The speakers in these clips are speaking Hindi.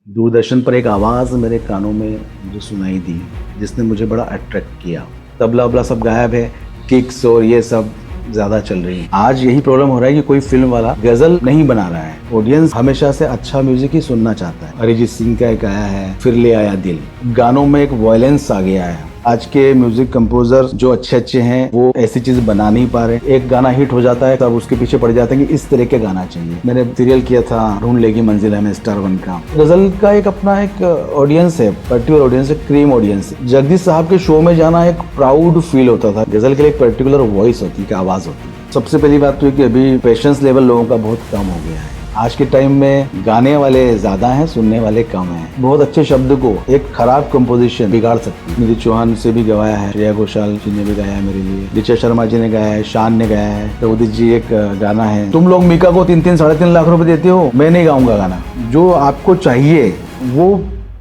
दूरदर्शन पर एक आवाज़ मेरे कानों में मुझे सुनाई दी, जिसने मुझे बड़ा अट्रैक्ट किया। तबला वबला सब गायब है, किक्स और ये सब ज़्यादा चल रही है। आज यही प्रॉब्लम हो रहा है कि कोई फिल्म वाला गज़ल नहीं बना रहा है। ऑडियंस हमेशा से अच्छा म्यूजिक ही सुनना चाहता है। अरिजीत सिंह का एक आया है, फिर ले आया दिल। गानों में एक वॉयलेंस आ गया है। आज के म्यूजिक कंपोजर जो अच्छे हैं वो ऐसी चीज बना नहीं पा रहे। एक गाना हिट हो जाता है तब उसके पीछे पड़ जाते हैं कि इस तरह के गाना चाहिए। मैंने सीरियल किया था ढूंढ लेगी मंजिल हमें, स्टार वन का। गजल का एक अपना एक ऑडियंस है, पर्टिकुलर ऑडियंस है, क्रीम ऑडियंस। जगदीश साहब के शो में जाना एक प्राउड फील होता था। गजल के लिए एक पर्टिकुलर वॉइस होती है, आवाज होती है। सबसे पहली बात तो है कि अभी पेशेंस लेवल लोगों का बहुत कम हो गया है। आज के टाइम में गाने वाले ज्यादा हैं, सुनने वाले कम हैं। बहुत अच्छे शब्द को एक खराब कंपोजिशन बिगाड़ सकती है। निधि चौहान से भी गवाया है, श्रेया घोषाल जी ने भी गाया है मेरे लिए, ऋचा शर्मा जी ने गाया है, शान ने गाया है। तो उदित जी एक गाना है, तुम लोग मीका को 3-3 साढ़े 3 लाख रुपए देते हो, मैं नहीं गाऊंगा गाना। जो आपको चाहिए वो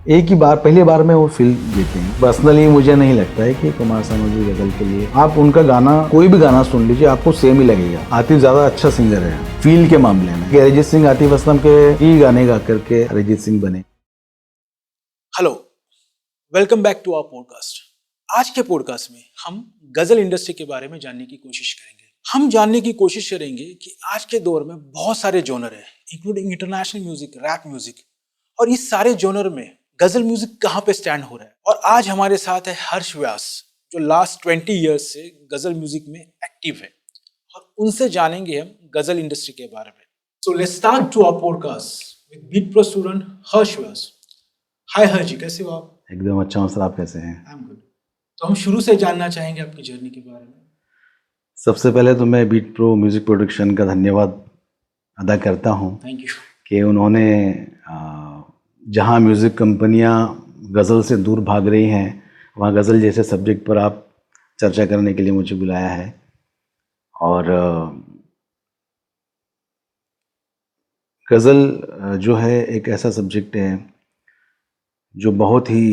एक ही बार, पहली बार में वो फील देते हैं। पर्सनली मुझे नहीं लगता है कि कुमार सानू जी गजल के लिए, आप उनका गाना कोई भी गाना सुन लीजिए आपको सेम ही लगेगा। आतिफ ज्यादा अच्छा सिंगर है फील के मामले में। कि अरिजीत सिंह आतिफ असलम के ही गाने गा करके अरिजीत सिंह बने। Hello, welcome back to our podcast. आज के पॉडकास्ट में हम गजल इंडस्ट्री के बारे में जानने की कोशिश करेंगे। हम जानने की कोशिश करेंगे कि आज के दौर में बहुत सारे जॉनर है, including international music, rap music, और इस सारे जॉनर में गजल म्यूजिक कहाँ पे स्टैंड हो रहा है। और आज हमारे साथ है हर्ष व्यास, जो लास्ट 20 ईयर्स से गजल म्यूजिक में एक्टिव है, और उनसे जानेंगे हम गजल इंडस्ट्री के बारे में। So let's start to our podcast with beat pro student Harsh Vyas. Hi Harsh ji, कैसे हो आप? एकदम अच्छा हूँ सर, आप कैसे हैं? I am good. तो हम शुरू से जानना चाहेंगे आपकी जर्नी के बारे में। सबसे पहले तो मैं बीट प्रो म्यूजिक प्रोडक्शन का धन्यवाद अदा करता हूँ थैंक यू। कि उन्होंने जहाँ म्यूज़िक कंपनियाँ गज़ल से दूर भाग रही हैं, वहाँ गज़ल जैसे सब्जेक्ट पर आप चर्चा करने के लिए मुझे बुलाया है। और गज़ल जो है एक ऐसा सब्जेक्ट है जो बहुत ही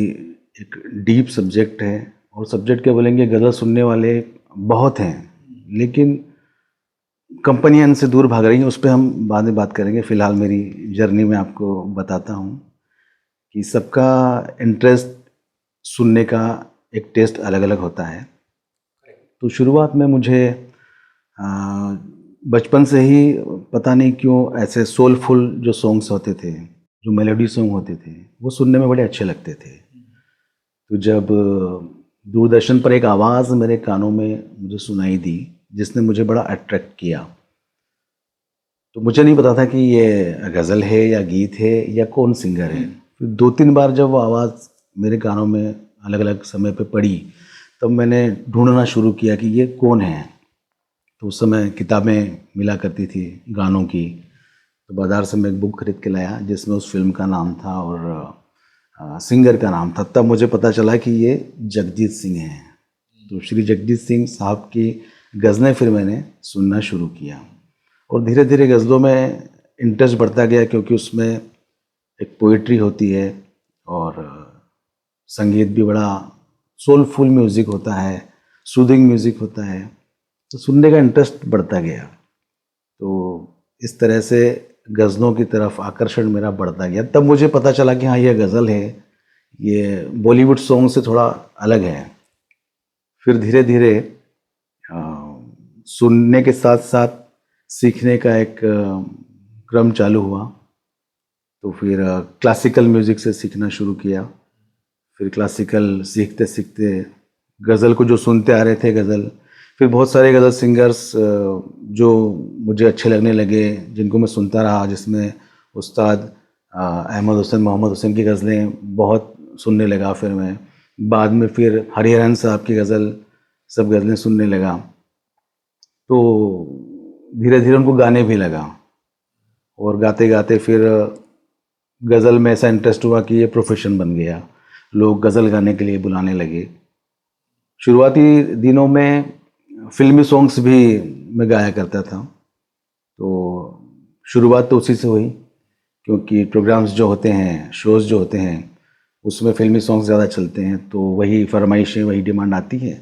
एक डीप सब्जेक्ट है। और सब्जेक्ट क्या बोलेंगे, गज़ल सुनने वाले बहुत हैं लेकिन कंपनियाँ इनसे दूर भाग रही हैं। उस पर हम बाद में बात करेंगे। फ़िलहाल मेरी जर्नी में आपको बताता हूँ कि सबका इंटरेस्ट सुनने का एक टेस्ट अलग अलग होता है। तो शुरुआत में मुझे बचपन से ही पता नहीं क्यों ऐसे सोलफुल जो सॉन्ग्स होते थे, जो मेलोडी सॉन्ग होते थे, वो सुनने में बड़े अच्छे लगते थे। तो जब दूरदर्शन पर एक आवाज़ मेरे कानों में मुझे सुनाई दी, जिसने मुझे बड़ा अट्रैक्ट किया, तो मुझे नहीं पता था कि ये गज़ल है या गीत है या कौन सिंगर है। फिर 2-3 बार जब वो आवाज़ मेरे कानों में अलग अलग समय पे पड़ी, तब मैंने ढूंढना शुरू किया कि ये कौन है। तो उस समय किताबें मिला करती थी गानों की, तो बाज़ार से मैं एक बुक खरीद के लाया जिसमें उस फिल्म का नाम था और सिंगर का नाम था। तब मुझे पता चला कि ये जगजीत सिंह हैं। तो श्री जगजीत सिंह साहब की गज़लें फिर मैंने सुनना शुरू किया और धीरे धीरे गज़लों में इंटरेस्ट बढ़ता गया, क्योंकि उसमें एक पोइट्री होती है और संगीत भी बड़ा सोलफुल म्यूज़िक होता है, सूदिंग म्यूज़िक होता है। तो सुनने का इंटरेस्ट बढ़ता गया। तो इस तरह से गज़लों की तरफ आकर्षण मेरा बढ़ता गया। तब मुझे पता चला कि हाँ, ये गज़ल है, ये बॉलीवुड सॉन्ग से थोड़ा अलग है। फिर धीरे धीरे सुनने के साथ साथ सीखने का एक क्रम चालू हुआ। तो फिर क्लासिकल म्यूज़िक से सीखना शुरू किया। फिर क्लासिकल सीखते सीखते गज़ल को जो सुनते आ रहे थे गज़ल, फिर बहुत सारे गज़ल सिंगर्स जो मुझे अच्छे लगने लगे, जिनको मैं सुनता रहा, जिसमें उस्ताद अहमद हुसैन, मोहम्मद हुसैन की गज़लें बहुत सुनने लगा। फिर मैं बाद में फिर हरिहरन साहब की गज़ल, सब गज़लें सुनने लगा। तो धीरे धीरे उनको गाने भी लगा और गाते गाते फिर गज़ल में ऐसा इंटरेस्ट हुआ कि ये प्रोफेशन बन गया। लोग गज़ल गाने के लिए बुलाने लगे। शुरुआती दिनों में फिल्मी सॉन्ग्स भी मैं गाया करता था। तो शुरुआत तो उसी से हुई, क्योंकि प्रोग्राम्स जो होते हैं, शोज़ जो होते हैं, उसमें फिल्मी सॉन्ग्स ज़्यादा चलते हैं, तो वही फरमाइशें, वही डिमांड आती है।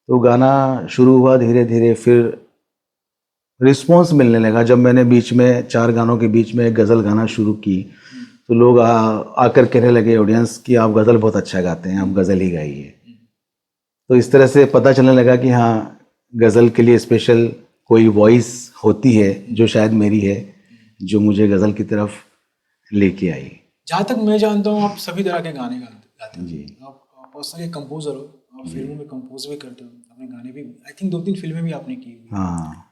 तो गाना शुरू हुआ धीरे धीरे, फिर रिस्पॉन्स मिलने लगा। जब मैंने बीच में 4 गानों के बीच में एक गज़ल गाना शुरू की, तो लोग आकर कहने लगे ऑडियंस कि आप गज़ल बहुत अच्छा गाते हैं, आप गज़ल ही गाइए। तो इस तरह से पता चलने लगा कि हाँ, गज़ल के लिए स्पेशल कोई वॉइस होती है जो शायद मेरी है, जो मुझे गज़ल की तरफ लेके आई। जहाँ तक मैं जानता हूँ आप सभी तरह के गाने गाते हैं। जी। आप पर्सनली कंपोजर हो, आप फिल्मों में कंपोज भी करते हो, अपने गाने भी आई थिंक 2-3 फिल्में भी आपने की हुई हैं। हाँ,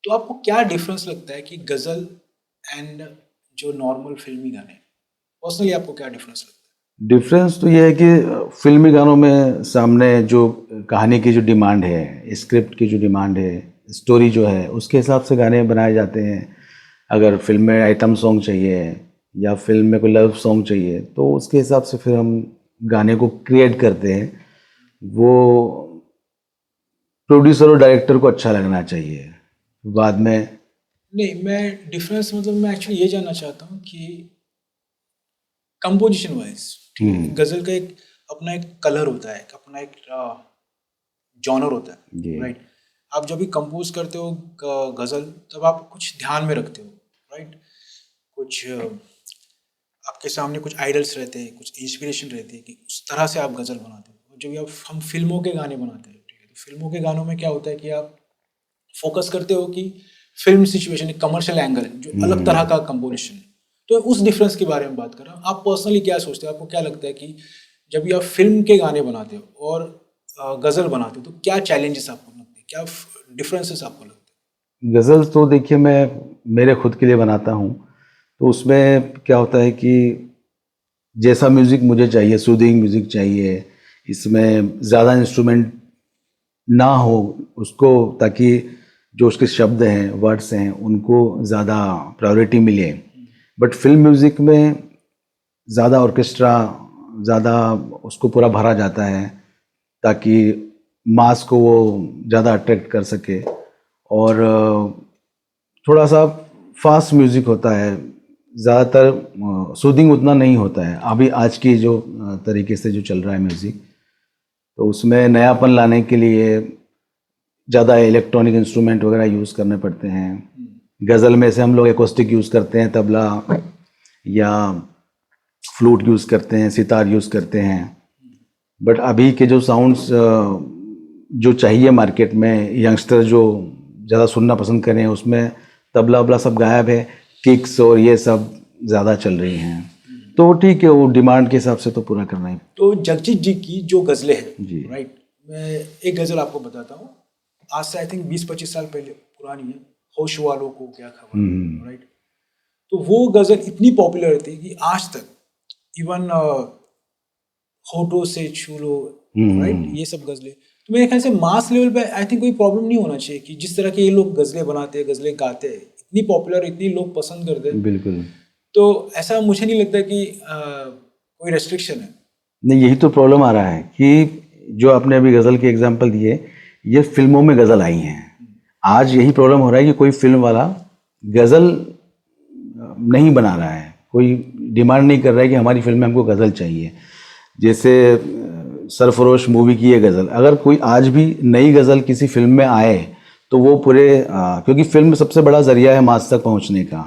तो आपको क्या डिफरेंस लगता है कि गज़ल एंड जो नॉर्मल फिल्मी गाने, पर्सनली आपको क्या डिफरेंस लगता है? डिफरेंस तो ये है कि फिल्मी गानों में सामने जो कहानी की जो डिमांड है, स्क्रिप्ट की जो डिमांड है, स्टोरी जो है, उसके हिसाब से गाने बनाए जाते हैं। अगर फिल्म में आइटम सॉन्ग चाहिए या फिल्म में कोई लव सॉन्ग चाहिए, तो उसके हिसाब से फिर हम गाने को क्रिएट करते हैं। वो प्रोड्यूसर और डायरेक्टर को अच्छा लगना चाहिए। बाद में नहीं, मैं डिफरेंस मतलब मैं एक्चुअली ये जानना चाहता हूँ कि कंपोजिशन वाइज, ठीक है, गज़ल का एक अपना एक कलर होता है, एक अपना एक जॉनर होता है, जी। राइट? आप जब भी कंपोज करते हो गज़ल, तब आप कुछ ध्यान में रखते हो, राइट? कुछ आपके सामने कुछ आइडल्स रहते हैं, कुछ इंस्पिरेशन रहती है कि उस तरह से आप गज़ल बनाते हो। और जब भी हम फिल्मों के गाने बनाते हैं, ठीक है, तो फिल्मों के गानों में क्या होता है कि आप फोकस करते हो कि फिल्म सिचुएशन, एक कमर्शियल एंगल है, जो अलग तरह का कंपोजिशन है। तो उस डिफरेंस के बारे में बात कर रहा हूँ। आप पर्सनली क्या सोचते हो, आपको क्या लगता है कि जब भी आप फिल्म के गाने बनाते हो और गज़ल बनाते हो, तो क्या चैलेंजेस आपको लगते हैं, क्या डिफरेंसेस आपको लगते हैं? गज़ल तो देखिए मैं मेरे खुद के लिए बनाता हूँ, तो उसमें क्या होता है कि जैसा म्यूज़िक मुझे चाहिए, सूदिंग म्यूज़िक चाहिए, इसमें ज़्यादा इंस्ट्रूमेंट ना हो उसको, ताकि जो उसके शब्द हैं, वर्ड्स हैं, उनको ज़्यादा प्रायोरिटी मिले। बट फिल्म म्यूज़िक में ज़्यादा ऑर्केस्ट्रा, ज़्यादा उसको पूरा भरा जाता है ताकि मास को वो ज़्यादा अट्रैक्ट कर सके। और थोड़ा सा फास्ट म्यूज़िक होता है, ज़्यादातर सूदिंग उतना नहीं होता है। अभी आज की जो तरीके से जो चल रहा है म्यूज़िक, तो उसमें नयापन लाने के लिए ज़्यादा इलेक्ट्रॉनिक इंस्ट्रूमेंट वगैरह यूज़ करने पड़ते हैं। गज़ल में से हम लोग एकोस्टिक यूज़ करते हैं, तबला या फ्लूट यूज़ करते हैं, सितार यूज़ करते हैं। बट अभी के जो साउंड्स जो चाहिए मार्केट में, यंगस्टर जो ज़्यादा सुनना पसंद करें, उसमें तबला वबला सब गायब है, किक्स और ये सब ज़्यादा चल रही हैं। तो ठीक है, वो डिमांड के हिसाब से तो पूरा करना ही। तो जगजीत जी की जो गज़लें हैं, जी। राइट, मैं एक गज़ल आपको बताता हूँ, आज से आई थिंक 20-25 साल पहले पुरानी है, होश वालों को क्या खबर, राइट? तो वो गज़ल इतनी पॉपुलर थी कि आज तक इवन होठों से छू लो, राइट, ये सब गज़लें, तो मेरे ख्याल से मास लेवल पे आई थिंक कोई प्रॉब्लम नहीं होना चाहिए कि जिस तरह के ये लोग गज़लें बनाते हैं, गज़लें गाते हैं, इतनी पॉपुलर, इतनी लोग पसंद करते हैं, बिल्कुल। तो ऐसा मुझे नहीं लगता कि कोई रेस्ट्रिक्शन है। नहीं, यही तो प्रॉब्लम आ रहा है कि जो आपने अभी गज़ल के एग्जांपल दिए, ये फिल्मों में गज़ल आई हैं। आज यही प्रॉब्लम हो रहा है कि कोई फिल्म वाला गज़ल नहीं बना रहा है, कोई डिमांड नहीं कर रहा है कि हमारी फिल्म में हमको गज़ल चाहिए। जैसे सरफरोश मूवी की ये गज़ल, अगर कोई आज भी नई गज़ल किसी फिल्म में आए तो वो पूरे क्योंकि फिल्म सबसे बड़ा ज़रिया है मास तक पहुंचने का,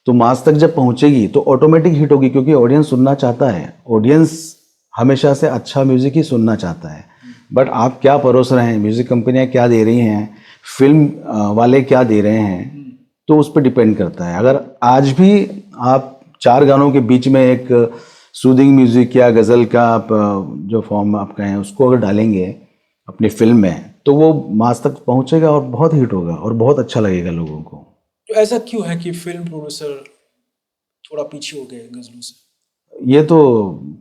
तो मास तक जब पहुंचेगी तो ऑटोमेटिक हिट होगी, क्योंकि ऑडियंस सुनना चाहता है। ऑडियंस हमेशा से अच्छा म्यूज़िक ही सुनना चाहता है। बट आप क्या परोस रहे हैं, म्यूज़िक कंपनियां क्या दे रही हैं, फिल्म वाले क्या दे रहे हैं, तो उस पर डिपेंड करता है। अगर आज भी आप 4 गानों के बीच में एक सूदिंग म्यूज़िक या गज़ल का आप जो फॉर्म आप कहें उसको अगर डालेंगे अपनी फिल्म में, तो वो मास तक पहुंचेगा और बहुत हिट होगा और बहुत अच्छा लगेगा लोगों को। तो ऐसा क्यों है कि फिल्म प्रोड्यूसर थोड़ा पीछे हो गए गज़लों से? ये तो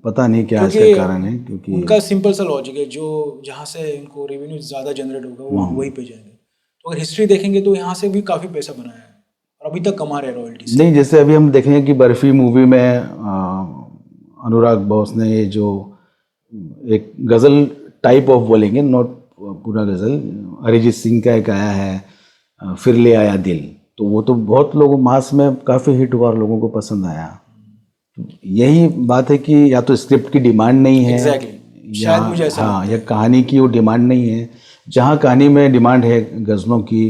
पता नहीं क्या इसका कारण है, क्योंकि उनका सिंपल सा लॉजिक है, जो जहाँ से इनको रेवेन्यू ज़्यादा जनरेट होगा वहाँ वहीं पे जाएंगे। तो अगर हिस्ट्री देखेंगे तो यहाँ से भी काफ़ी पैसा बनाया है और अभी तक कमा रहे हैं रॉयल्टी। नहीं, जैसे अभी हम देखेंगे कि बर्फी मूवी में अनुराग बोस ने ये जो एक गज़ल टाइप ऑफ बोलेंगे, नॉट पूरा गज़ल, अरिजीत सिंह का एक आया है फिर ले आया दिल, तो वो तो बहुत लोगों मास में काफ़ी हिट हुआ और लोगों को पसंद आया। तो यही बात है कि या तो स्क्रिप्ट की डिमांड नहीं है, शायद मुझे ऐसा हाँ, या कहानी की वो डिमांड नहीं है। जहाँ कहानी में डिमांड है गज़लों की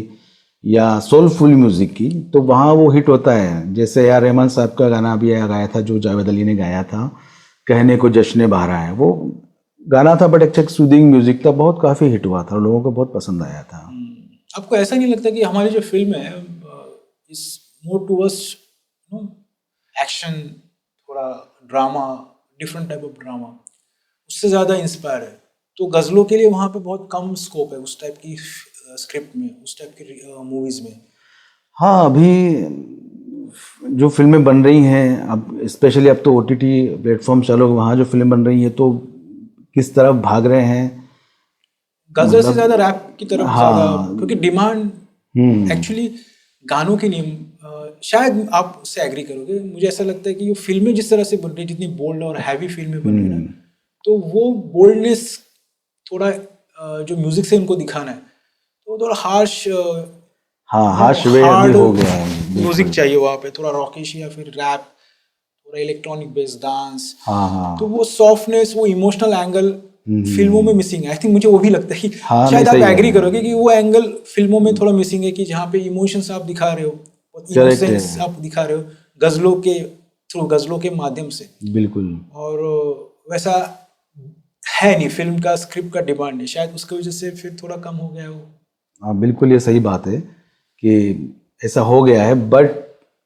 या सोलफुल म्यूजिक की, तो वहाँ वो हिट होता है। जैसे यार रहमान साहब का गाना अभी गाया था जो जावेद अली ने गाया था, कहने को जश्न बहारा है, वो गाना था बट एक सूदिंग म्यूजिक था, बहुत काफ़ी हिट हुआ था और लोगों को बहुत पसंद आया था। आपको ऐसा नहीं लगता कि हमारी जो फिल्म है इस मोर टूवर्ड्स एक्शन, थोड़ा drama, different type of drama, उससे ज़्यादा इंस्पायर है? तो गज़लों के लिए वहाँ पे बहुत कम स्कोप है उस टाइप की स्क्रिप्ट में, उस टाइप की मूवीज़ में। हाँ, अभी जो फिल्में बन रही हैं अब, स्पेशली अब तो ओटीटी प्लेटफॉर्म चालू, वहाँ जो फिल्म बन रही है तो किस तरफ भाग रहे हैं, गज़ल से मतलब ज़्यादा रैप की तरफ ज़्यादा, हाँ। क्योंकि डिमांड एक्चुअली गानों की नहीं। शायद आप उससे एग्री करोगे, मुझे ऐसा लगता है कि ये फिल्में जिस तरह से बन रही, जितनी बोल्ड और हैवी फिल्में बन रही ना, तो वो बोल्डनेस थोड़ा जो म्यूजिक से उनको दिखाना है तो थोड़ा हार्श, हाँ, हार्श वे अभी हो गया है। म्यूजिक चाहिए वहाँ पे, थोड़ा रॉकिश या फिर रैप, थोड़ा इलेक्ट्रॉनिक बेस्ड डांस। हाँ हाँ। तो वो सॉफ्टनेस, वो इमोशनल एंगल फिल्मों में मिसिंग है। आई थिंक मुझे वो भी लगता है कि हाँ, शायद नहीं, आप सही एग्री है। करोगे कि वो एंगल फिल्मों में थोड़ा मिसिंग है, कि जहाँ पे इमोशंस आप दिखा रहे हो, Correct इनोसेंस है। आप दिखा रहे हो गजलों के थ्रू, गजलों के माध्यम से। बिल्कुल। और वैसा है नहीं, फिल्म का स्क्रिप्ट का डिमांड नहीं, शायद उसकी वजह से फिर थोड़ा कम हो गया वो। हाँ, बिल्कुल ये सही बात है कि ऐसा हो गया है, बट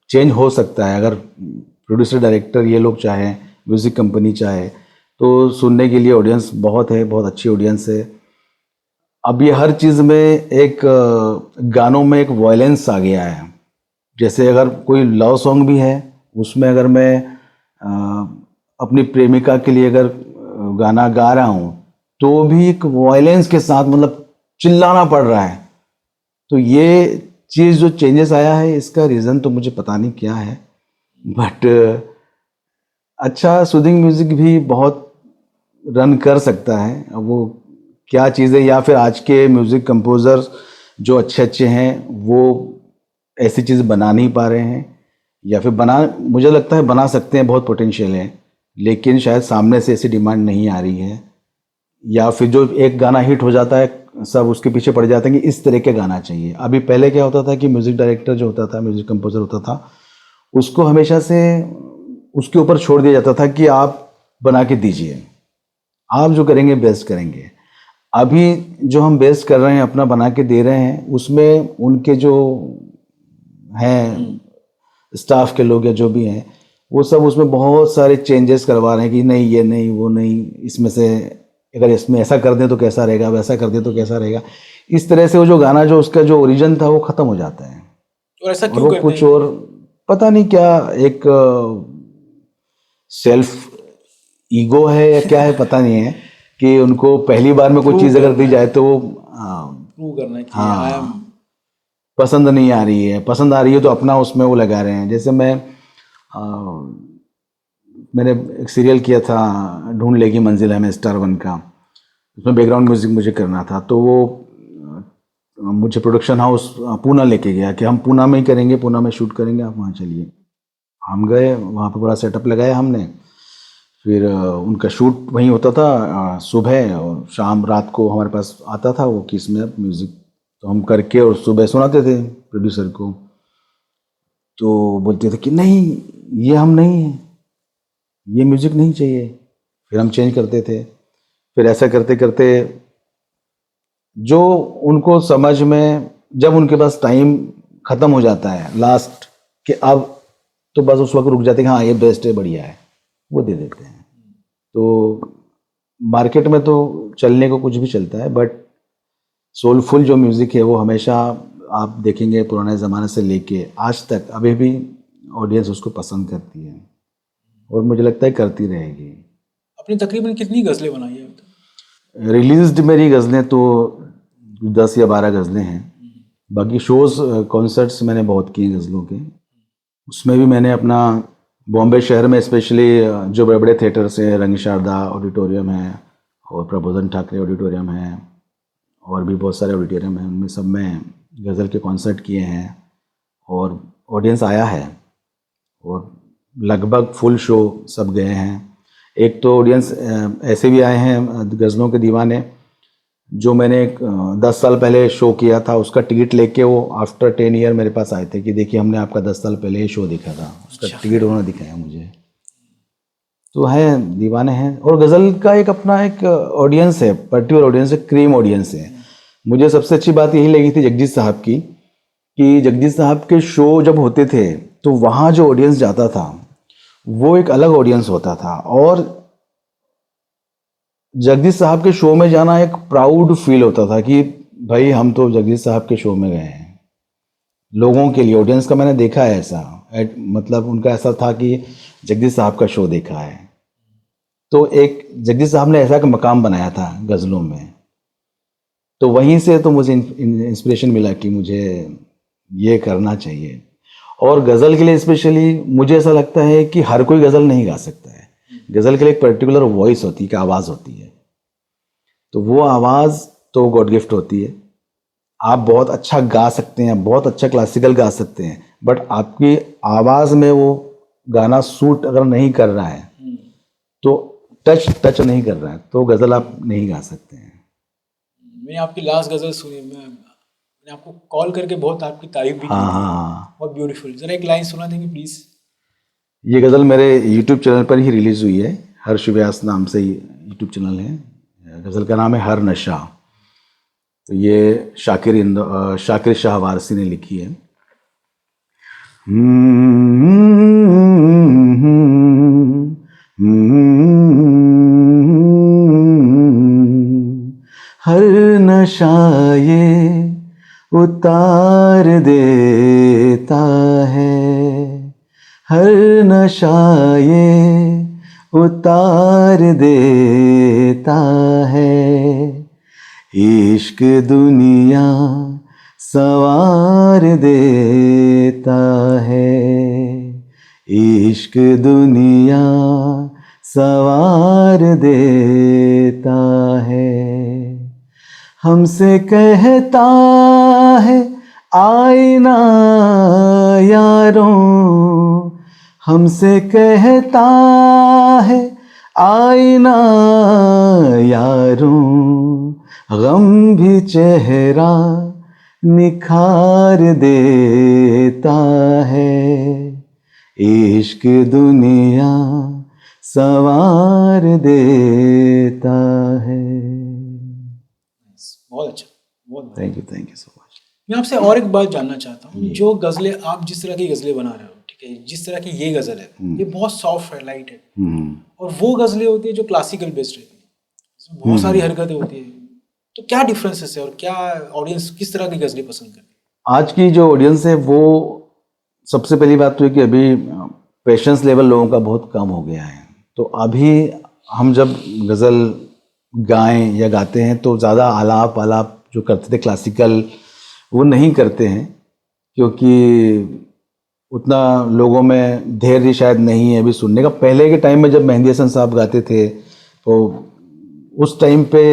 चेंज हो सकता है अगर प्रोड्यूसर डायरेक्टर ये लोग चाहें, म्यूज़िक कंपनी चाहे, तो सुनने के लिए ऑडियंस बहुत है, बहुत अच्छी ऑडियंस है। अब ये हर चीज़ में एक गानों में एक वॉयलेंस आ गया है। जैसे अगर कोई लव सॉन्ग भी है, उसमें अगर मैं अपनी प्रेमिका के लिए अगर गाना गा रहा हूँ, तो भी एक वॉयलेंस के साथ, मतलब चिल्लाना पड़ रहा है। तो ये चीज़ जो चेंजेस आया है, इसका रीज़न तो मुझे पता नहीं क्या है, बट अच्छा सूदिंग म्यूज़िक भी बहुत रन कर सकता है। अब वो क्या चीज़ है, या फिर आज के म्यूज़िक कंपोज़र्स जो अच्छे अच्छे हैं वो ऐसी चीज़ बना नहीं पा रहे हैं, या फिर मुझे लगता है बना सकते हैं, बहुत पोटेंशियल है, लेकिन शायद सामने से ऐसी डिमांड नहीं आ रही है, या फिर जो एक गाना हिट हो जाता है सब उसके पीछे पड़ जाते हैं कि इस तरह के गाना चाहिए। अभी पहले क्या होता था कि म्यूज़िक डायरेक्टर जो होता था, म्यूज़िक कंपोज़र होता था, उसको हमेशा से उसके ऊपर छोड़ दिया जाता था कि आप बना के दीजिए, आप जो करेंगे बेस्ट करेंगे। अभी जो हम बेस्ट कर रहे हैं, अपना बना के दे रहे हैं, उसमें उनके जो हैं स्टाफ के लोग या जो भी हैं, वो सब उसमें बहुत सारे चेंजेस करवा रहे हैं कि नहीं ये नहीं वो नहीं, इसमें से अगर इसमें ऐसा कर दें तो कैसा रहेगा, वैसा कर दें तो कैसा रहेगा। इस तरह से वो जो गाना जो उसका जो ओरिजिन था वो ख़त्म हो जाता है, और ऐसा और क्यों वो करते कुछ हैं? और पता नहीं क्या, एक सेल्फ ईगो है या क्या है, पता नहीं है, कि उनको पहली बार में कोई चीज़ अगर दी जाए तो वो प्रूव करना है कि आई एम। हाँ, पसंद नहीं आ रही है, पसंद आ रही है तो अपना उसमें वो लगा रहे हैं। जैसे मैंने एक सीरियल किया था, ढूंढ लेगी मंजिल हमें, स्टार 1 का, उसमें बैकग्राउंड म्यूजिक मुझे करना था, तो वो मुझे प्रोडक्शन हाउस पूना लेके गया कि हम पूना में ही करेंगे, पूना में शूट करेंगे, आप वहाँ चलिए। हम गए, वहाँ पे पूरा सेटअप लगाया हमने, फिर उनका शूट वहीं होता था, सुबह और शाम रात को हमारे पास आता था वो किस में म्यूज़िक, तो हम करके और सुबह सुनाते थे प्रोड्यूसर को। तो बोलते थे कि नहीं ये हम नहीं हैं, ये म्यूज़िक नहीं चाहिए, फिर हम चेंज करते थे। फिर ऐसा करते करते जो उनको समझ में, जब उनके पास टाइम ख़त्म हो जाता है लास्ट कि अब, तो बस उस वक्त रुक जाते हैं कि हाँ ये बेस्ट है, बढ़िया है, वो दे देते हैं। तो मार्केट में तो चलने को कुछ भी चलता है, बट सोलफुल जो म्यूज़िक है वो हमेशा आप देखेंगे पुराने ज़माने से लेके आज तक अभी भी ऑडियंस उसको पसंद करती है, और मुझे लगता है करती रहेगी। आपने तकरीबन कितनी गज़लें बनाई है अब तक? रिलीज्ड मेरी गज़लें तो 10 या 12 गज़लें हैं। बाकी शोज़ कॉन्सर्ट्स मैंने बहुत किए गज़लों के, उसमें भी मैंने अपना बॉम्बे शहर में स्पेशली जो बड़े बड़े थिएटर्स हैं, रंग शारदा ऑडिटोरियम है और प्रबोधन ठाकरे ऑडिटोरियम है, और भी बहुत सारे ऑडिटोरियम हैं, उनमें सब में गज़ल के कॉन्सर्ट किए हैं और ऑडियंस आया है, और लगभग फुल शो सब गए हैं। एक तो ऑडियंस ऐसे भी आए हैं गज़लों के दीवाने जो मैंने 10 साल पहले शो किया था, उसका टिकट लेके वो आफ्टर 10 ईयर मेरे पास आए थे कि देखिए हमने आपका 10 साल पहले ये शो देखा था, उसका टिकट उन्होंने दिखाया मुझे। तो है, दीवाने हैं। और गज़ल का एक अपना एक ऑडियंस है, पर्टिकुलर ऑडियंस है, क्रीम ऑडियंस है। मुझे सबसे अच्छी बात यही लगी थी जगजीत साहब की, कि जगजीत साहब के शो जब होते थे तो वहाँ जो ऑडियंस जाता था वो एक अलग ऑडियंस होता था। और जगजीत साहब के शो में जाना एक प्राउड फील होता था कि भाई हम तो जगजीत साहब के शो में गए हैं। लोगों के लिए, ऑडियंस का मैंने देखा है ऐसा, मतलब उनका ऐसा था कि जगजीत साहब का शो देखा है। तो एक जगजीत साहब ने ऐसा एक मकाम बनाया था गज़लों में, तो वहीं से तो मुझे इंस्पिरेशन मिला कि मुझे ये करना चाहिए। और गज़ल के लिए स्पेशली मुझे ऐसा लगता है कि हर कोई गज़ल नहीं गा सकता है। गज़ल के लिए एक पर्टिकुलर वॉइस होती है, कि आवाज़ होती है, तो वो आवाज़ तो गॉड गिफ्ट होती है। आप बहुत अच्छा गा सकते हैं, बहुत अच्छा क्लासिकल गा सकते हैं, बट आपकी आवाज़ में वो गाना सूट अगर नहीं कर रहा है, तो टच नहीं कर रहा है, तो गज़ल आप नहीं गा सकते हैं। मैंने आपकी लास्ट गज़ल सुनी, मैंने आपको कॉल करके बहुत आपकी तारीफ भी की हाँ थी। हाँ, बहुत ब्यूटीफुल। जरा एक लाइन सुना देंगे प्लीज? ये गज़ल मेरे यूट्यूब चैनल पर ही रिलीज़ हुई है। हर्ष व्यास नाम से यूट्यूब चैनल है। गज़ल का नाम है हर नशा। तो ये शाकिर शाह वारसी ने लिखी है। हर नशा ये उतार देता है, हर नशा ये उतार देता है, इश्क दुनिया संवार देता है, इश्क दुनिया संवार देता है। हमसे कहता है आईना यारों, हमसे कहता है आईना यारों, गम भी चेहरा निखार देता है, इश्क दुनिया संवार देता है। बहुत अच्छा, बहुत थैंक यू सो मच। मैं आपसे और एक बात जानना चाहता हूँ। जो गज़लें आप जिस तरह की गज़लें बना रहे हो, ठीक है, जिस तरह की ये गज़ल है, ये बहुत सॉफ्ट है, लाइट है, और वो गज़लें होती है जो क्लासिकल बेस्ड रहती है, इसमें बहुत सारी हरकतें होती है। तो क्या डिफरेंसेस है और क्या ऑडियंस किस तरह की गज़लें पसंद करती है? आज की जो ऑडियंस है वो, सबसे पहली बात तो है कि अभी पेशेंस लेवल लोगों का बहुत कम हो गया है। तो अभी हम जब गज़ल गाएं या गाते हैं तो ज़्यादा आलाप जो करते थे क्लासिकल, वो नहीं करते हैं, क्योंकि उतना लोगों में धैर्य शायद नहीं है अभी सुनने का। पहले के टाइम में जब मेहंदी हसन साहब गाते थे तो उस टाइम पे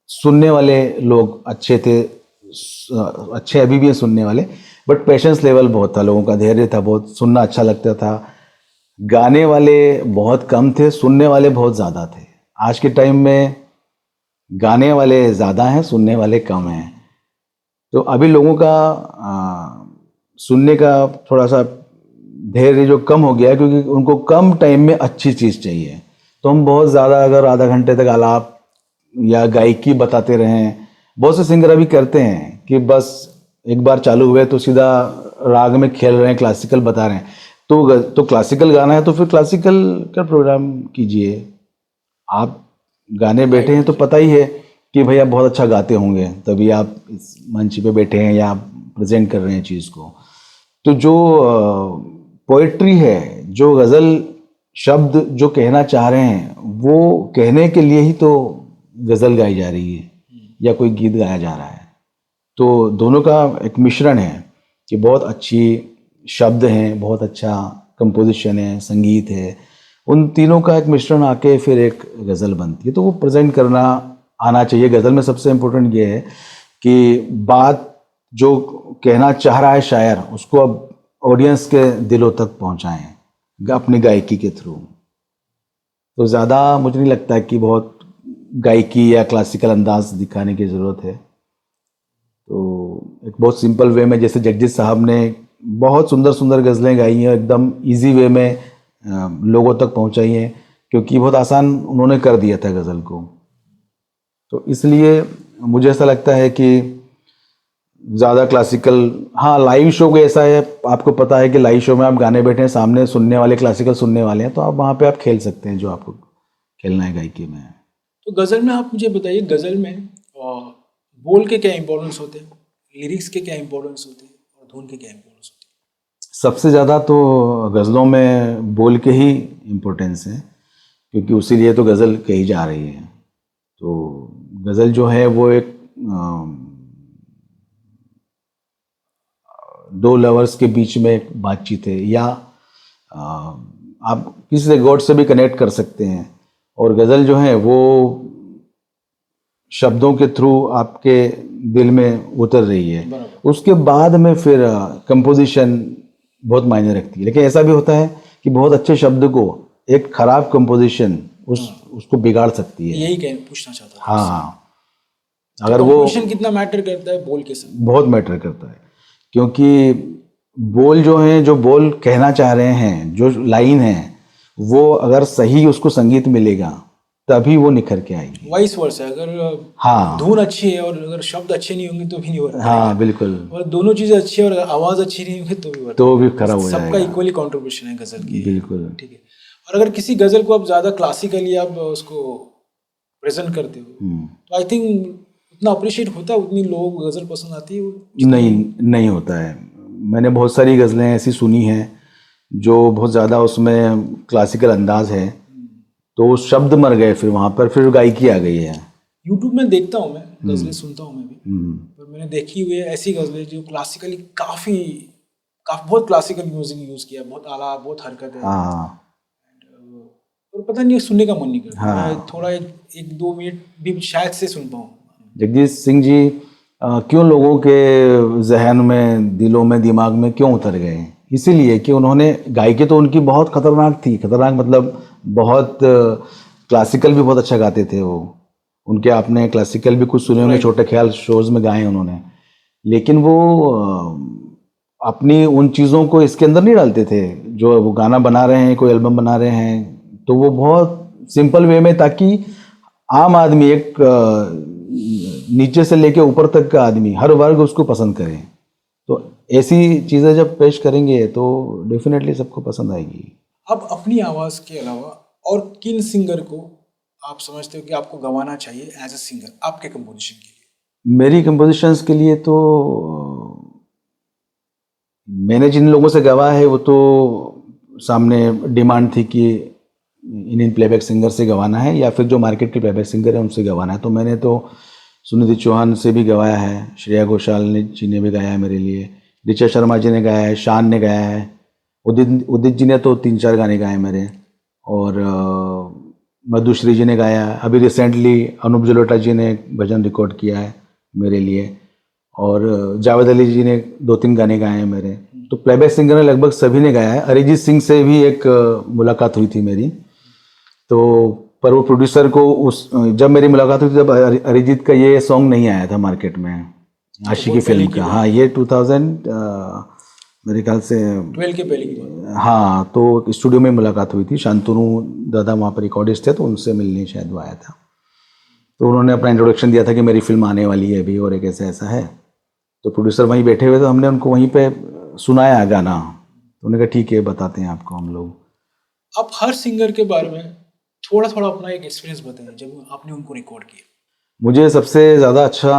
सुनने वाले लोग अच्छे थे, अच्छे अभी भी हैं सुनने वाले, बट पेशेंस लेवल बहुत था, लोगों का धैर्य था बहुत, सुनना अच्छा लगता था। गाने वाले बहुत कम थे, सुनने वाले बहुत ज़्यादा थे। आज के टाइम में गाने वाले ज़्यादा हैं, सुनने वाले कम हैं। तो अभी लोगों का सुनने का थोड़ा सा धैर्य जो कम हो गया है, क्योंकि उनको कम टाइम में अच्छी चीज़ चाहिए। तो हम बहुत ज़्यादा अगर आधा घंटे तक आलाप या गायकी बताते रहें, बहुत से सिंगर अभी करते हैं कि बस एक बार चालू हुए तो सीधा राग में खेल रहे हैं, क्लासिकल बता रहे हैं। तो क्लासिकल गाना है तो फिर क्लासिकल का प्रोग्राम कीजिए। आप गाने बैठे हैं तो पता ही है कि भाई आप बहुत अच्छा गाते होंगे, तभी आप इस मंच पे बैठे हैं या आप प्रेजेंट कर रहे हैं चीज़ को। तो जो पोइट्री है, जो गज़ल शब्द जो कहना चाह रहे हैं, वो कहने के लिए ही तो गज़ल गाई जा रही है या कोई गीत गाया जा रहा है। तो दोनों का एक मिश्रण है कि बहुत अच्छी शब्द हैं, बहुत अच्छा कंपोजिशन है, संगीत है, उन तीनों का एक मिश्रण आके फिर एक गज़ल बनती है। तो वो प्रेजेंट करना आना चाहिए। गज़ल में सबसे इम्पोर्टेंट ये है कि बात जो कहना चाह रहा है शायर, उसको अब ऑडियंस के दिलों तक पहुंचाएं अपनी गायकी के थ्रू। तो ज़्यादा मुझे नहीं लगता है कि बहुत गायकी या क्लासिकल अंदाज दिखाने की ज़रूरत है। तो एक बहुत सिंपल वे में, जैसे जगजीत साहब ने बहुत सुंदर सुंदर गज़लें गाई हैं, एकदम इजी वे में लोगों तक पहुंचाई हैं, क्योंकि बहुत आसान उन्होंने कर दिया था गज़ल को। तो इसलिए मुझे ऐसा लगता है कि ज़्यादा क्लासिकल, हाँ लाइव शो को ऐसा है, आपको पता है कि लाइव शो में आप गाने बैठे हैं, सामने सुनने वाले क्लासिकल सुनने वाले हैं, तो आप वहाँ पे आप खेल सकते हैं जो आपको खेलना है गायकी में। तो गज़ल में आप मुझे बताइए, गज़ल में बोल के क्या इंपॉर्टेंस होते हैं, लिरिक्स के क्या इंपॉर्टेंस होते हैं और धुन के क्या इंपॉर्टेंस होते हैं? सबसे ज़्यादा तो गज़लों में बोल के ही इम्पोर्टेंस है, क्योंकि उसी लिए तो गज़ल कही जा रही है। तो गज़ल जो है वो एक दो लवर्स के बीच में एक बातचीत है, या आप किसी से गॉड से भी कनेक्ट कर सकते हैं। और गज़ल जो है वो शब्दों के थ्रू आपके दिल में उतर रही है। उसके बाद में फिर कंपोजिशन बहुत मायने रखती है। लेकिन ऐसा भी होता है कि बहुत अच्छे शब्द को एक खराब कंपोजिशन उसको बिगाड़ सकती है। यही पूछना चाहता था। हाँ, अगर वो कंपोजिशन कितना मैटर करता है बोल के साथ? बहुत मैटर करता है, क्योंकि बोल जो है, जो बोल कहना चाह रहे हैं, जो लाइन है, वो अगर सही उसको संगीत मिलेगा तभी वो निखर के आएगी। वाइस वर्सा, अगर हाँ, धुन अच्छी है और अगर शब्द अच्छे नहीं होंगे तो भी नहीं होगा। हाँ बिल्कुल, और दोनों चीजें अच्छी है और आवाज अच्छी नहीं होगी तो भी खराब हो जाएगा। सबका इक्वली कंट्रीब्यूशन है गजल की। बिल्कुल, ठीक है। और अगर किसी गजल को आप ज्यादा क्लासिकली आप उसको प्रेजेंट करते हो तो आई थिंक उतना अप्रिशिएट होता है, उतनी लोगों को गजल पसंद आती है? नहीं होता है। मैंने बहुत सारी गज़लें ऐसी सुनी हैं जो बहुत ज़्यादा उसमें क्लासिकल अंदाज है, तो शब्द मर गए, फिर गायकी आ गई है। यूट्यूब में देखता हूँ, मैं गज़लें सुनता हूँ मैं भी, पर मैंने देखी हुई है ऐसी गज़लें जो क्लासिकली काफ़ी बहुत क्लासिकल म्यूजिक यूज़ किया, बहुत आला, बहुत हरकत है। हाँ, और पता नहीं सुनने का मन नहीं करता। मैं थोड़ा एक दो मिनट भी शायद से सुन पाऊँ। जगजीत सिंह जी क्यों लोगों के जहन में, दिलों में, दिमाग में क्यों उतर गए? इसीलिए कि उन्होंने गायकी तो उनकी बहुत खतरनाक थी। खतरनाक मतलब बहुत क्लासिकल भी बहुत अच्छा गाते थे वो। उनके आपने क्लासिकल भी कुछ सुने होंगे, छोटे ख्याल शोज में गाए उन्होंने। लेकिन वो अपनी उन चीज़ों को इसके अंदर नहीं डालते थे। जो वो गाना बना रहे हैं, कोई एल्बम बना रहे हैं, तो वो बहुत सिंपल वे में, ताकि आम आदमी, एक नीचे से लेके ऊपर तक का आदमी, हर वर्ग उसको पसंद करे। तो ऐसी चीज़ें जब पेश करेंगे तो डेफिनेटली सबको पसंद आएगी। अब अपनी आवाज़ के अलावा और किन सिंगर को आप समझते हो कि आपको गवाना चाहिए एज ए सिंगर आपके कंपोजिशन के लिए? मेरी कंपोजिशंस के लिए तो मैंने जिन लोगों से गवाया है वो तो सामने डिमांड थी कि इंडियन प्लेबैक सिंगर से गवाना है, या फिर जो मार्केट के प्लेबैक सिंगर है उनसे गवाना है। तो मैंने तो सुनिधि चौहान से भी गवाया है, श्रेया घोषाल जी ने भी गाया है मेरे लिए, ऋचा शर्मा जी ने गाया है, शान ने गाया है, उदित जी ने तो 3-4 गाने गाए मेरे, और मधुश्री जी ने गाया है। अभी रिसेंटली अनूप जलोटा जी ने भजन रिकॉर्ड किया है मेरे लिए, और जावेद अली जी ने 2-3 गाने गाए हैं मेरे। तो प्लेबैक सिंगर ने लगभग सभी ने गाया है। अरिजीत सिंह से भी एक मुलाकात हुई थी मेरी, तो पर वो प्रोड्यूसर को जब मेरी मुलाकात हुई थी, जब अरिजीत का ये सॉन्ग नहीं आया था मार्केट में, आशिकी फिल्म का। हाँ, ये 2000 मेरे ख्याल से 12 के पहले की बात। हाँ, तो स्टूडियो में मुलाकात हुई थी। शांतनु दादा वहाँ पर रिकॉर्डिस्ट थे, तो उनसे मिलने शायद वो आया था। तो उन्होंने अपना इंट्रोडक्शन दिया था कि मेरी फिल्म आने वाली है अभी, और एक ऐसा है। तो प्रोड्यूसर वहीं बैठे हुए थे, हमने उनको वहीं पे सुनाया गाना। तो उन्होंने कहा ठीक है, बताते हैं आपको हम लोग। आप हर सिंगर के बारे में थोड़ा थोड़ा अपना एक एक्सपीरियंस बताइए जब आपने उनको रिकॉर्ड किया। मुझे सबसे ज़्यादा अच्छा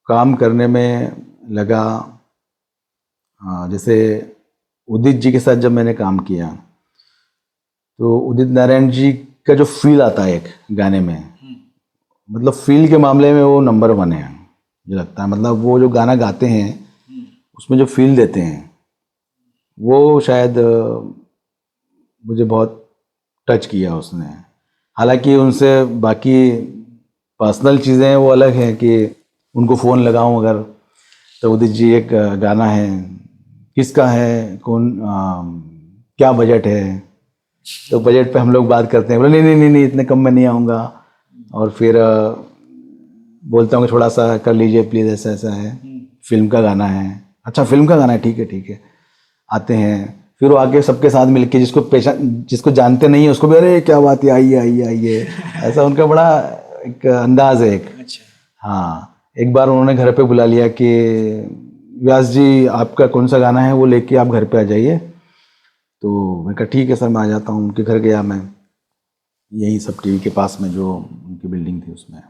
काम करने में लगा, जैसे उदित जी के साथ जब मैंने काम किया, तो उदित नारायण जी का जो फील आता है एक गाने में, मतलब फील के मामले में वो नंबर 1 है मुझे लगता है। मतलब वो जो गाना गाते हैं उसमें जो फील देते हैं, वो शायद मुझे बहुत टच किया उसने। हालांकि उनसे बाकी पर्सनल चीज़ें हैं वो अलग हैं, कि उनको फ़ोन लगाऊं अगर, तो उदित जी एक गाना है, किसका है, कौन, क्या बजट है, तो बजट पे हम लोग बात करते हैं, बोले नहीं नहीं नहीं नहीं इतने कम में नहीं आऊँगा। और फिर बोलता हूँ कि थोड़ा सा कर लीजिए प्लीज़, ऐसा ऐसा है, फिल्म का गाना है। अच्छा फिल्म का गाना है, ठीक है ठीक है। आते हैं, फिर वो आके सबके साथ मिलके जिसको जानते नहीं है उसको भी अरे क्या बात है, आइए आइए आइए, ऐसा उनका बड़ा एक अंदाज है एक। अच्छा। हाँ, एक बार उन्होंने घर पे बुला लिया कि व्यास जी आपका कौन सा गाना है वो लेके आप घर पे आ जाइए। तो मैं कहा ठीक है सर मैं आ जाता हूँ। उनके घर गया मैं, यही सब टीवी के पास में जो उनकी बिल्डिंग थी उसमें।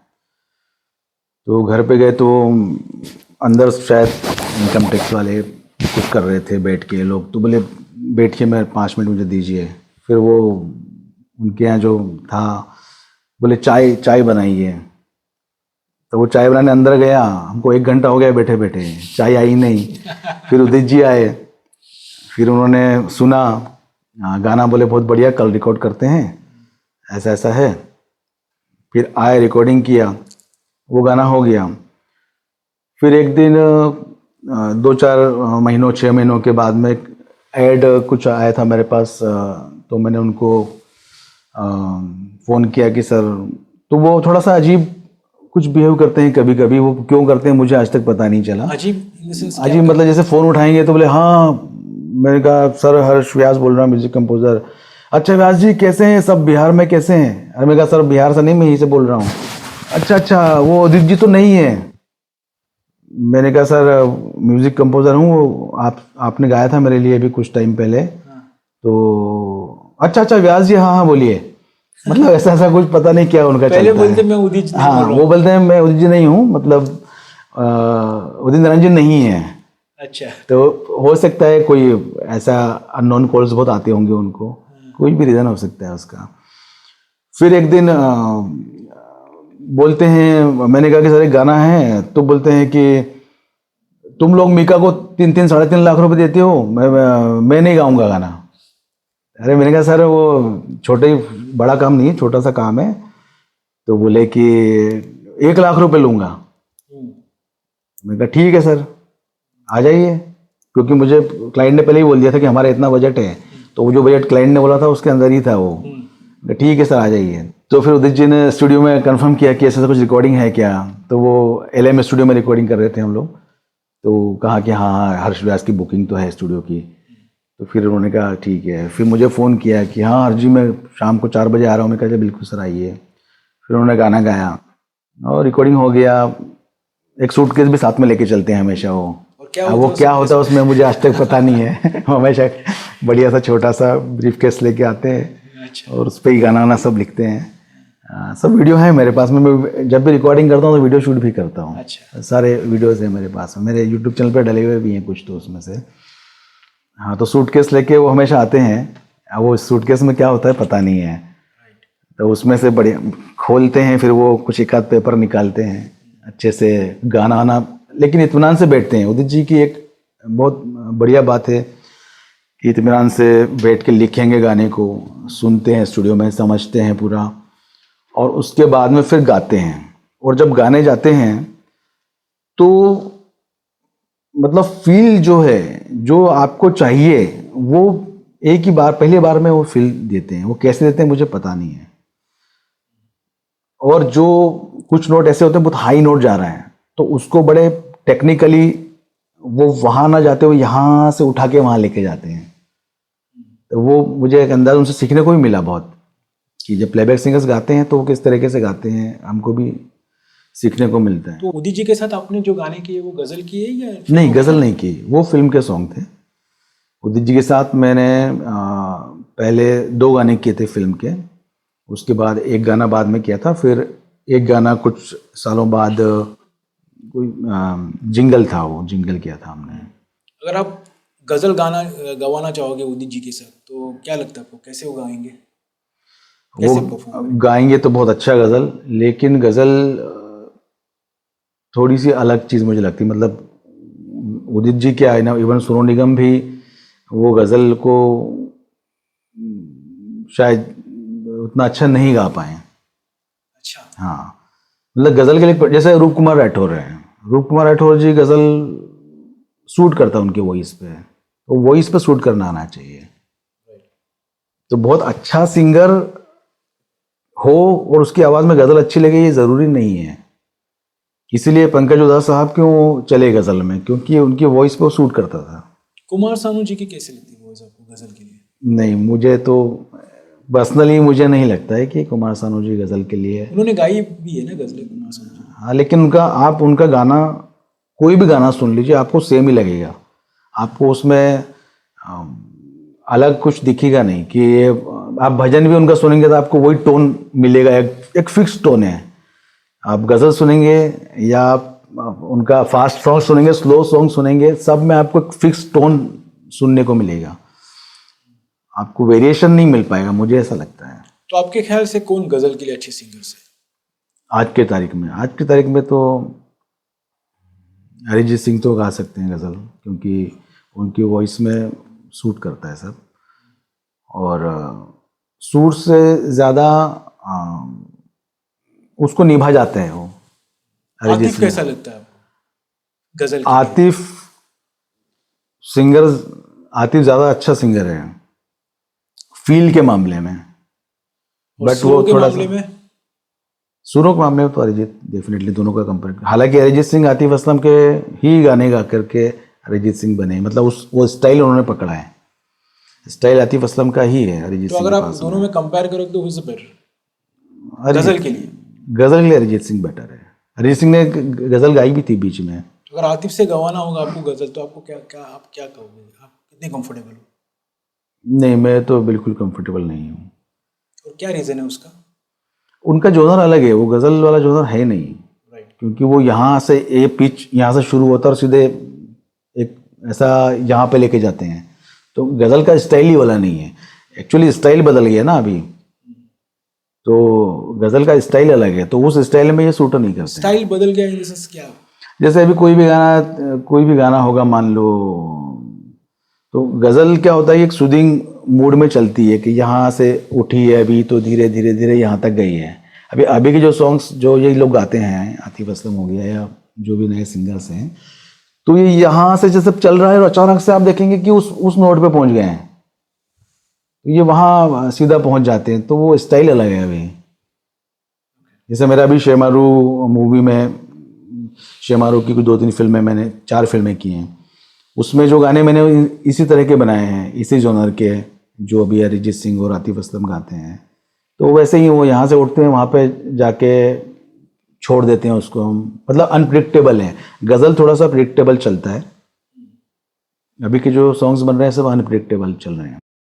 तो घर पे गए तो अंदर शायद इनकम टैक्स वाले कुछ कर रहे थे बैठ के लोग, तो बोले बैठिए मैं 5 मिनट मुझे दीजिए। फिर वो उनके यहाँ जो था बोले चाय बनाइए। तो वो चाय बनाने अंदर गया, हमको 1 घंटा हो गया बैठे बैठे, चाय आई नहीं। फिर उदित जी आए, फिर उन्होंने सुना गाना, बोले बहुत बढ़िया कल रिकॉर्ड करते हैं, ऐसा ऐसा है। फिर आए रिकॉर्डिंग किया, वो गाना हो गया। फिर एक दिन 2-4 महीनों 6 महीनों के बाद में ऐड कुछ आया था मेरे पास, तो मैंने उनको फ़ोन किया कि सर, तो वो थोड़ा सा अजीब कुछ बिहेव करते हैं कभी कभी, वो क्यों करते हैं मुझे आज तक पता नहीं चला। अजीब मतलब जैसे फ़ोन उठाएंगे तो बोले हाँ, मैंने कहा सर हर्ष व्यास बोल रहा हूँ म्यूजिक कंपोजर। अच्छा व्यास जी कैसे हैं सब, बिहार में कैसे हैं? अरे मैंने कहा सर बिहार से नहीं, मैं यहीं से बोल रहा हूँ। अच्छा वो उदित जी तो नहीं है। मैंने कहा सर म्यूजिक कंपोजर हूँ, आपने गाया था मेरे लिए अभी कुछ टाइम पहले। तो अच्छा व्यास जी, हाँ बोलिए। मतलब ऐसा कुछ पता नहीं क्या उनका पहले चलता बोलते है। मैं उदित जी हाँ वो बोलते हैं मैं उदित जी नहीं हूँ, मतलब उदित नारायण नहीं है। अच्छा। तो हो सकता है कोई ऐसा अननोन कॉल्स बहुत आते होंगे उनको, कोई भी रीज़न हो सकता है उसका। फिर एक दिन बोलते हैं, मैंने कहा कि सर एक गाना है, तो बोलते हैं कि तुम लोग मीका को 3-3 साढ़े 3 लाख रुपए देते हो, मैं नहीं गाऊंगा गाना। अरे मैंने कहा सर वो बड़ा काम नहीं है, छोटा सा काम है। तो बोले कि 1 लाख रुपए लूंगा। मैंने कहा ठीक है सर आ जाइए, क्योंकि मुझे क्लाइंट ने पहले ही बोल दिया था कि हमारा इतना बजट है। तो वो जो बजट क्लाइंट ने बोला था उसके अंदर ही था वो। ठीक है सर आ जाइए। तो फिर उदित जी ने स्टूडियो में कंफर्म किया कि ऐसा कुछ रिकॉर्डिंग है क्या। तो वो LM स्टूडियो में रिकॉर्डिंग कर रहे थे हम लोग। तो कहा कि हाँ हर्ष व्यास की बुकिंग तो है स्टूडियो की। तो फिर उन्होंने कहा ठीक है। फिर मुझे फ़ोन किया कि हाँ हर्ष जी मैं शाम को 4 बजे आ रहा हूँ। मैं कहा बिल्कुल सर आइए। फिर उन्होंने गाना गाया और रिकॉर्डिंग हो गया। एक सूटकेस भी साथ में लेके चलते हैं हमेशा वो। वो क्या होता है उसमें मुझे आज तक पता नहीं है। हमेशा बढ़िया सा छोटा सा ब्रीफकेस लेके आते हैं। अच्छा। और उस पर ही गाना सब लिखते हैं। सब वीडियो है मेरे पास में। मैं जब भी रिकॉर्डिंग करता हूँ तो वीडियो शूट भी करता हूँ। अच्छा। सारे वीडियोस हैं मेरे पास में, मेरे यूट्यूब चैनल पे डले हुए भी हैं कुछ तो उसमें से। हाँ तो सूटकेस लेके वो हमेशा आते हैं। वो सूटकेस में क्या होता है पता नहीं है। तो उसमें से बढ़िया खोलते हैं, फिर वो कुछ एक आध पेपर निकालते हैं, अच्छे से गाना आना, लेकिन इत्मीनान से बैठते हैं। उदित जी की एक बहुत बढ़िया बात है कि इत्मीनान से बैठ के लिखेंगे गाने को, सुनते हैं स्टूडियो में, समझते हैं पूरा, और उसके बाद में फिर गाते हैं। और जब गाने जाते हैं तो मतलब फील जो है, जो आपको चाहिए वो एक ही बार पहली बार में वो फील देते हैं। वो कैसे देते हैं मुझे पता नहीं है। और जो कुछ नोट ऐसे होते हैं बहुत हाई नोट जा रहा है, तो उसको बड़े टेक्निकली वो वहां ना जाते हुए यहाँ से उठा के वहां लेके जाते हैं। तो वो मुझे एक अंदाज उनसे सीखने को भी मिला बहुत, कि जब प्लेबैक सिंगर्स गाते हैं तो वो किस तरीके से गाते हैं, हमको भी सीखने को मिलता है। तो उदित जी के साथ आपने जो गाने किए वो गजल किए या नहीं, गजल नहीं की, वो फिल्म के सॉन्ग थे। उदित जी के साथ मैंने पहले 2 गाने किए थे फिल्म के, उसके बाद एक गाना बाद में किया था, फिर एक गाना कुछ सालों बाद कोई जिंगल था, वो जिंगल किया था हमने। अगर आप गजल गाना गवाना चाहोगे उदित जी के साथ तो क्या लगता है आपको, कैसे वो गाएंगे? वो गाएंगे तो बहुत अच्छा गजल, लेकिन गजल थोड़ी सी अलग चीज़ मुझे लगती है। मतलब उदित जी क्या है ना, इवन सोनू निगम भी वो गज़ल को शायद उतना अच्छा नहीं गा पाए। अच्छा। हाँ, मतलब गज़ल के लिए जैसे रूप कुमार राठौर हैं, रूप कुमार राठौर जी गज़ल सूट करता है उनके वॉइस पे, तो वॉइस पे सूट करना आना चाहिए। तो बहुत अच्छा सिंगर हो और उसकी आवाज़ में गज़ल अच्छी लगे ये ज़रूरी नहीं है। इसीलिए पंकज उधास साहब क्यों चले गज़ल में, क्योंकि उनकी वॉइस पे वो सूट करता था। कुमार सानू जी की कैसी लगती है वॉइस आपको गजल के लिए? नहीं, मुझे तो पर्सनली मुझे नहीं लगता है कि कुमार सानू जी गज़ल के लिए। उन्होंने गाई भी है ना गजलें कुमार सानू जी। हाँ, लेकिन उनका गाना, कोई भी गाना सुन लीजिए आपको सेम ही लगेगा। आपको उसमें अलग कुछ दिखेगा नहीं कि ये, आप भजन भी उनका सुनेंगे तो आपको वही टोन मिलेगा, एक फिक्स टोन है। आप गज़ल सुनेंगे या आप उनका फास्ट सॉन्ग सुनेंगे, स्लो सॉन्ग सुनेंगे, सब में आपको एक फिक्स टोन सुनने को मिलेगा, आपको वेरिएशन नहीं मिल पाएगा, मुझे ऐसा लगता है। तो आपके ख्याल से कौन गजल के लिए अच्छे सिंगर्स है आज की तारीख में तो अरिजीत सिंह तो गा सकते हैं गज़ल, क्योंकि उनकी वॉइस में सूट करता है सब, और सूट से ज़्यादा उसको निभा जाते हैं वो। आतिफ कैसा लगता है आपको गजल के लिए? आतिफ ज़्यादा अच्छा सिंगर है फील के मामले में, और बट सुरों वो के थोड़ा मामले सा में? सुरों के मामले में तो अरिजीत डेफिनेटली, दोनों का कंपेयर। हालांकि अरिजीत सिंह आतिफ असलम के ही गाने गा करके अरिजीत सिंह बने, मतलब वो स्टाइल उन्होंने पकड़ा है, स्टाइल आतिफ असलम का ही है अरिजीत तो सिंह अगर के आप पास दोनों में कंपेयर करो तो हुज बेटर में। गजल के लिए? गज़ल के लिए अरिजीत सिंह बेटर है। अरिजीत सिंह ने गज़ल गाई भी थी बीच में। अगर आतिफ से गवाना होगा आपको गजल तो आपको आप क्या कहोगे? आप कितने कंफर्टेबल हो? नहीं, मैं तो बिल्कुल कंफर्टेबल नहीं हूँ। और क्या रीजन है उसका? उनका जोनर अलग है, वो गज़ल वाला जोनर है नहीं, राइट। क्योंकि वो यहाँ से पिच यहाँ से शुरू होता है और सीधे एक ऐसा यहाँ पे लेके जाते हैं, तो गज़ल का स्टाइल ही वाला नहीं है। एक्चुअली स्टाइल बदल गया ना अभी, तो गज़ल का स्टाइल अलग है, तो उस स्टाइल में ये सूट नहीं करते। स्टाइल बदल गया इन द सेंस क्या? जैसे अभी कोई भी गाना होगा मान लो, तो गज़ल क्या होता है, एक सूदिंग मूड में चलती है कि यहाँ से उठी है अभी तो धीरे धीरे धीरे यहाँ तक गई है। अभी के जो सॉन्ग्स जो ये लोग गाते हैं, आतिफ असलम हो गया या जो भी नए सिंगर्स हैं, तो ये यहाँ से जैसे चल रहा है और अचानक से आप देखेंगे कि उस नोट पे पहुंच गए हैं, ये वहाँ सीधा पहुंच जाते हैं, तो वो स्टाइल अलग है अभी। जैसे मेरा अभी शेमारू मूवी में, शेमारू की कुछ 2-3 फिल्में, मैंने 4 फिल्में की हैं, उसमें जो गाने मैंने इसी तरह के बनाए हैं, इसी जॉनर के, जो अभी अरिजीत सिंह और आतिफ असलम गाते हैं, तो वैसे ही वो यहाँ से उठते हैं वहाँ पे जाके छोड़ देते हैं उसको हम, मतलब अनप्रिडिक्टेबल है। गज़ल थोड़ा सा प्रिडिक्टेबल चलता है, अभी के जो सॉन्ग्स बन रहे हैं सब अनप्रिडिक्टेबल चल रहे हैं।